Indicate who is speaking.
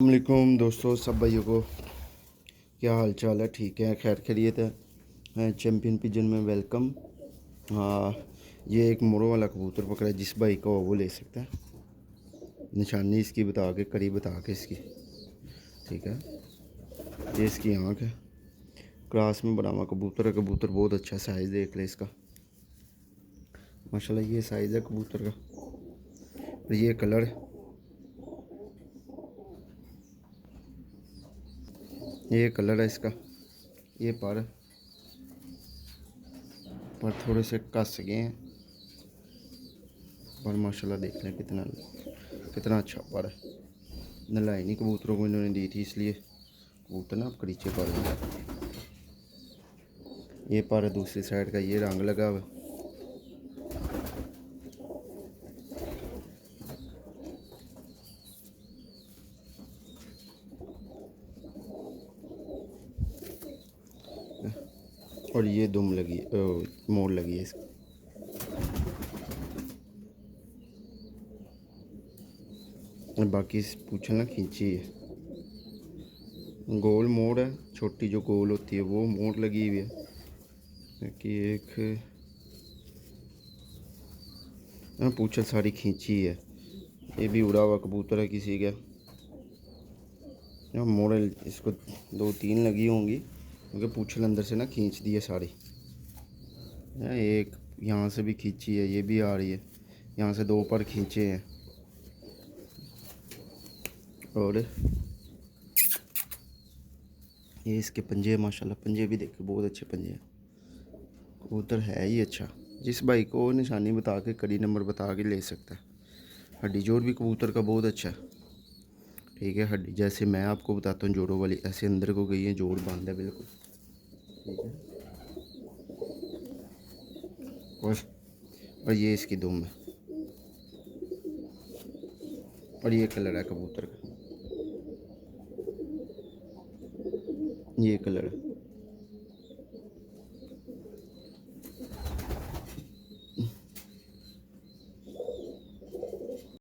Speaker 1: अस्सलामुअलैकुम दोस्तों, सब भाइयों को क्या हाल चाल है। ठीक है, खैर खैरियत है। चैम्पियन पिजन में वेलकम। हाँ, ये एक मोरों वाला कबूतर पकड़ा है, जिस भाई का हो वो ले सकता है। निशानी इसकी बता के, करीब बता के इसकी, ठीक है। ये इसकी आँख है, क्रास में बना हुआ कबूतर है। कबूतर बहुत अच्छा साइज़ देख ले इसका, माशाल्लाह। ये साइज़ है कबूतर का, और ये कलर है, ये कलर है इसका। ये पर थोड़े से कस गए हैं, पर माशाल्लाह देख लें कितना अच्छा पर है। नलाई नहीं कबूतरों को इन्होंने दी थी, इसलिए कबूतर ना अब करीचे पड़ गए। ये पर दूसरी साइड का, ये रंग लगा हुआ। और ये दुम लगी, मोड़ लगी है इसकी। और बाकी पूछल ना खींची है, गोल मोड़ है, छोटी जो गोल होती है वो मोड़ लगी हुई है कि एक पूछल सारी खींची है। ये भी उड़ा हुआ कबूतर है किसी का। मोड़ इसको 2-3 लगी होंगी, क्योंकि पूछल अंदर से ना खींच दी है सारी। एक यहाँ से भी खींची है, ये भी आ रही है, यहाँ से 2 पर खींचे हैं। और ये इसके पंजे, माशाल्लाह पंजे भी देखो, बहुत अच्छे पंजे हैं। कबूतर है ही अच्छा। जिस भाई को निशानी बता के, कड़ी नंबर बता के ले सकता है। हड्डी जोड़ भी कबूतर का बहुत अच्छा है, ठीक है। हड्डी जैसे मैं आपको बताता हूँ जोड़ों वाली, ऐसे अंदर को गई है, जोड़ बंद है बिल्कुल, ठीक है। और ये इसकी दुम है, और ये कलर है कबूतर का, ये कलर है।